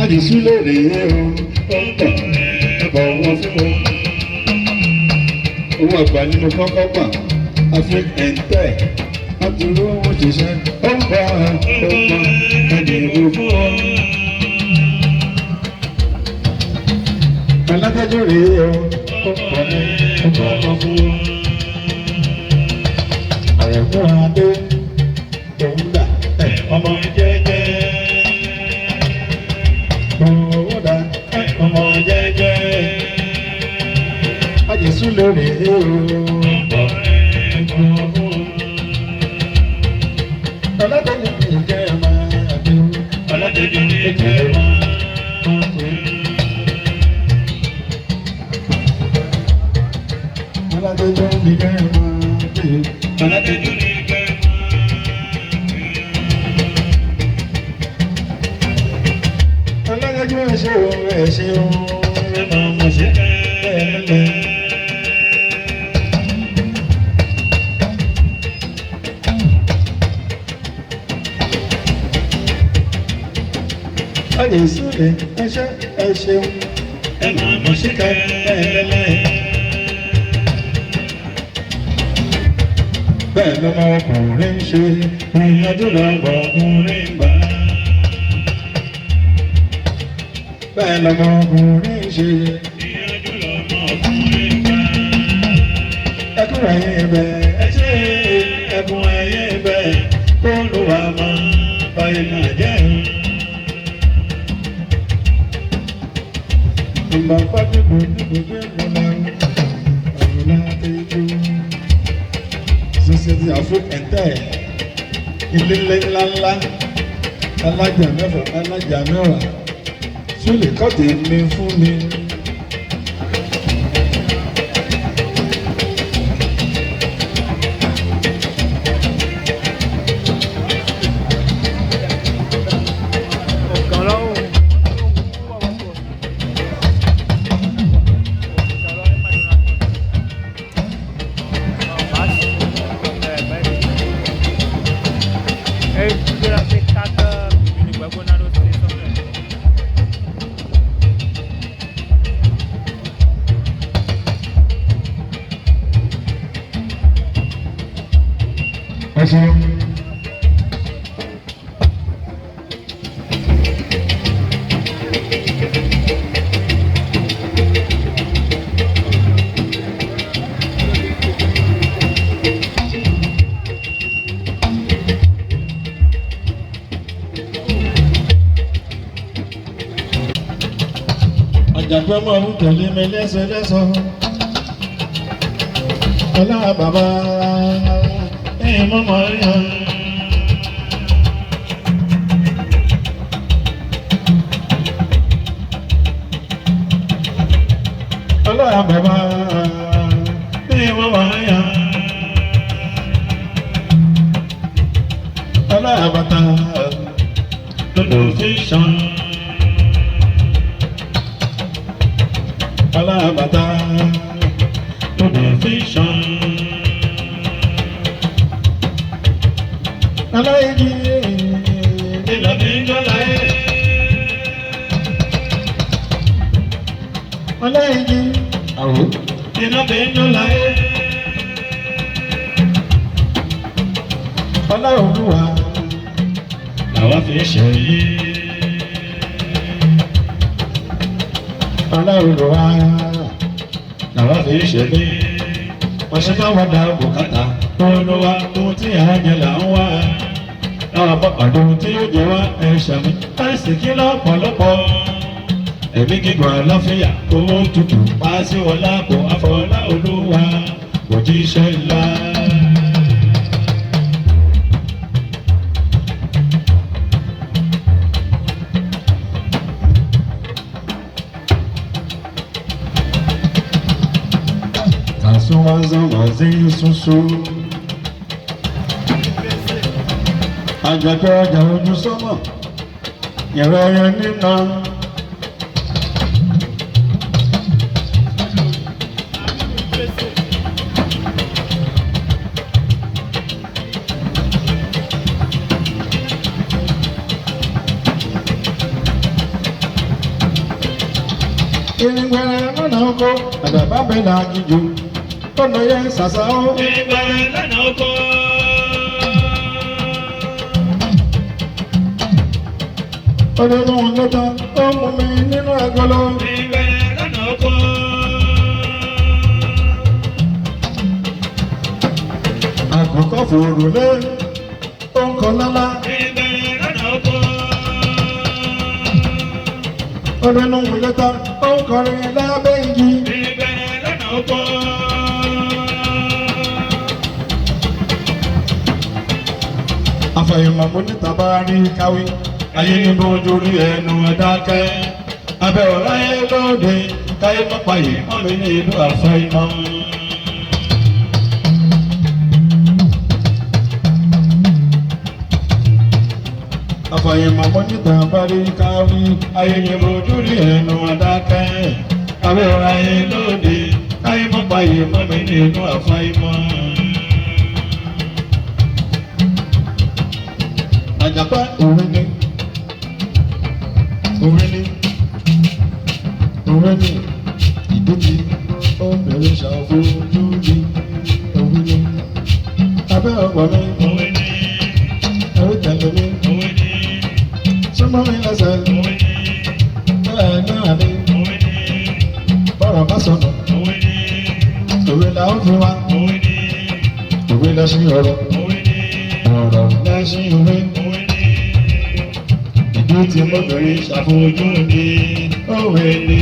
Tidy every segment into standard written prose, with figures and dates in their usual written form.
àdìsú lóore o ẹ̀bọ̀ wọn fún wọn. Owó àgbà ni mo kọ́kọ́ gbà Africa ẹ̀ńtẹ́ láti rówó ṣiṣẹ́ ó ń bọ̀ ẹ̀dínwó fún wọn. Alágbájọ́ rèé o ẹ̀bọ̀ wọn fún wọn. Àyẹ̀wò adé òun dà ọmọ jẹ́jẹ́. Owó dà ọmọ jẹ́jẹ́. Àjẹsú lórí o. Ọlọ́dẹ̀dẹ̀ ìjẹ́ máa dé. Ọlọ́dẹ̀dẹ̀ ìjẹ́ máa dé. Ọlọ́dẹ̀dẹ̀ ìjẹ́ máa dé. Ọlọ́dẹ̀dẹ̀ ìjẹ́ ọlọ́dẹ̀dẹ̀ ẹ̀ṣẹ̀ o ẹ̀ṣẹ̀ o ọmọ ṣe ẹ̀ẹ́lẹ̀. Àjẹsú lè ẹ̀ṣẹ̀ ẹ̀ṣẹ̀ o ọmọ ṣe ẹ̀ẹ́lẹ̀. Bẹ́ẹ̀ lọ́mọ ọkùnrin ṣe ìyànjú lọ́wọ́ ọkùnrin gbà. Bẹ́ẹ̀ lọ́mọ ọkùnrin ṣe ìyànjú lọ́wọ́ ọkùnrin gbà. Ẹkún ẹ̀yìn ibẹ̀ ẹṣẹ́ ẹkún ẹ̀yìn ibẹ̀ kó ló wà mọ́ báyìí náà jẹ́. Ìgbà pàtàkì gbogbo ìgbà ọ̀rọ̀ láti jó. Société Afrique Inter ilé ńláńlá alájà mẹ́fà alájà mẹ́wàá tún lè kọ́tì mi fún mi. Àjàgbé ọmọ ọ̀hún tẹ̀lé mi lẹ́sẹ̀lẹ́sọ̀. Ọlá bàbá ẹ̀yìn mọ́mọ́ yàn. Ọlá bàbá ẹ̀yìn mọ́mọ́ yàn. Ọlá bàtà lọ́dọ̀ fi sàn. Alábàtà lóde fíṣàn. Aláìjí ìlànà ìjọláyé. Aláìjí àwọ̀ ìlànà ìjọláyé. Ọlọ́run làwọn fi ṣe yìí. Ọlọ́run wa làwọn fi ṣe mí. Wọ́n ṣe máa wá dá bùkátà tó ló wá ohun tí à ń jẹ là ń wá. Láwọn àpapàdé ohun tí yóò jẹ wá ẹ̀ṣẹ̀ mi. Láìsí kí lọ́pọ̀lọpọ̀. Ẹ̀mí gígùn àlàáfíà owó tutù pa sí wọn lápò àfọlá Olúwa òjíṣẹ́ ńlá. Wazinho sussu Àjàgbé ọjà ojú sọ́mọ̀ Yẹ̀rọ ẹyẹ nínà Ìrìngbẹ̀rẹ̀ lọ́nà oko, àdàbà bẹ́ẹ̀ náà jíjù. Tọ́nà yẹn ṣàṣà ó. Ìrìngbẹ̀rẹ̀ lọ́nà oko. Olóògùn ló tán, ó mú mi nínú agolo. Ìrìngbẹ̀rẹ̀ lọ́nà oko. Àkọ́kọ́ fòrò lé, ó ń kọ lálá. Ìrìngbẹ̀rẹ̀ lọ́nà oko. Olóògùn ló tán, ó ń kọrin lábẹ́ igi. Ìrìngbẹ̀rẹ̀ lọ́nà oko. Àfàyèmọ̀ mo ní tàbá rí káwí. Ayé ní bójú rí ẹnu ẹ̀dákẹ́. Abẹ́ ọ̀rá yẹn lóde, káyé mọ́pá yìí mọ́ mi ní inú àfàyèmọ̀. Àfàyèmọ̀ mo ní tàbá rí káwí. Ayé ní bójú rí ẹnu ẹ̀dákẹ́. Abẹ́ ọ̀rá yẹn lóde, káyé mọ́pá yìí mọ́ mi ní inú àfàyèmọ̀. Àjàpá òwe ni. Òwe ni, òwe ni, ìdíje obìnrin ṣàfojú di. Òwe ni, abẹ́ ọ̀pọ̀ mi, Òwe ni. ẹ̀rí tẹ̀lé mi, Òwe ni. súnmọ́ mi lẹ́sẹ̀, Òwe ni. bẹ́ẹ̀ náà ni, Òwe ni. bọ́rọ̀ bá sọnù, Òwe ni. òwe là ń fi wá, Òwe ni. òwe lẹ́sìn ọ̀rọ̀, Òwe ni. ọ̀rọ̀ lẹ́sìn òwe, Òwe ni. ìdí tí obìnrin ṣàfojú di. Òwe ni.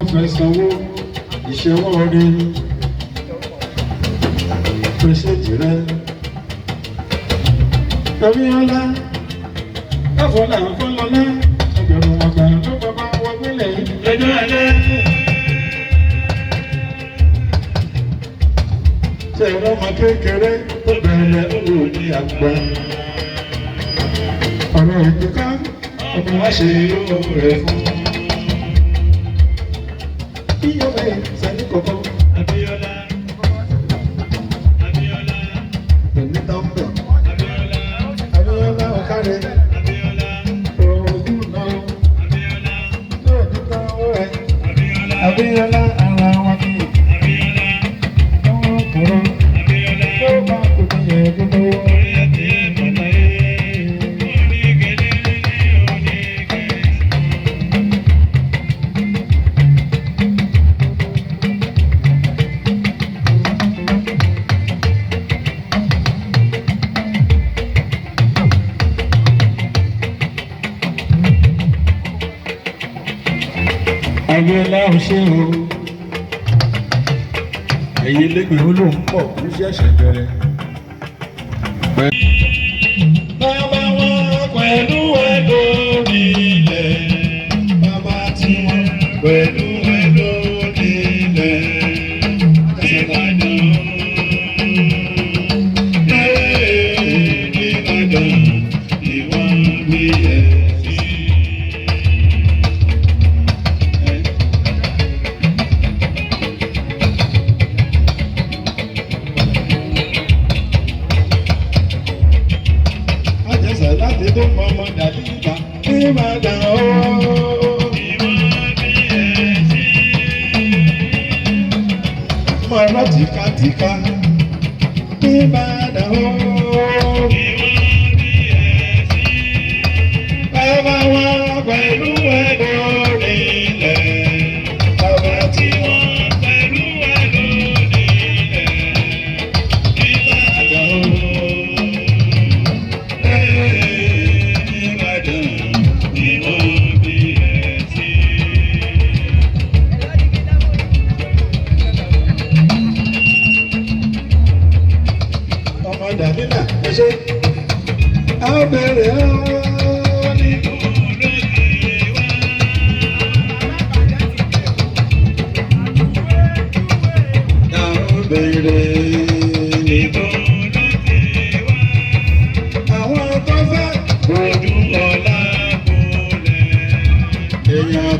Ó fẹ́ sanwó ìṣẹ́wọ́ rí. Pèsè jìrẹ́. Torí ọlá, káfọ́lá fọ́lọ́lá, ẹgbẹ̀rún ọgbà ló bàbá wọ́n gbélé lẹ́jọ́ alẹ́. Ṣé ẹ̀rọ ọmọ kékeré tó bẹ̀rẹ̀ owó ní àgbà? Ọ̀rọ̀ ìdíkà, ọmọ wa ṣe owó rẹ̀ fún. Iyọ̀ ẹ̀ sẹ́ni kọ̀ọ̀kan. Abíọ́lá. Abíọ́lá. Pẹ̀lú tọ́ḿbẹ̀. Abíọ́lá. Abíọ́lá ọ̀kárẹ̀. Abíọ́lá. Òògùn náà. Abíọ́lá. Lóòdì kan ó rẹ̀. Abíọ́lá. Abíọ́lá ara wọn ni. Abíọ́lá. Wọ́n kúrò. Abíọ́lá. Tó bá kò ní yẹ gbogbo. Orí ẹtì bàtà yé. Onígẹ̀dẹ̀ onígẹ̀. Abíọ́lá ò ṣe o. Ẹ̀yin lẹ́gbẹ̀ẹ́ olóhùn pọ̀ kó ṣẹ̀ṣẹ̀ bẹ̀rẹ̀. Bàbá wọn pẹ̀lú ẹ̀dọ́ nílẹ̀. Bàbá tí wọn pẹ̀lú ẹ̀dọ́ nílẹ̀. Ìbàdàn. Ìbàdàn ni wọ́n gbé ẹ̀ sí. Àjẹsẹ̀ láti tó mọ ọmọ dàbí ìgbà ní Ìbàdàn o. Mọ ọ̀rọ̀ tìkatìka ní Ìbàdàn o. Bàbá wọn pẹ̀lú ẹ̀dọ́ nílẹ̀. Bàbá tí wọn pẹ̀lú ẹ̀dọ́ nílẹ̀. Ìbàdàn o. Ìbàdàn ni wọ́n bí ẹ sí. Ọmọ Dàbílà ẹ ṣe. A bẹ̀rẹ̀ ọ́ ní àwọn tó fẹ́ ojú ọ̀la kò lẹ̀. Èèyàn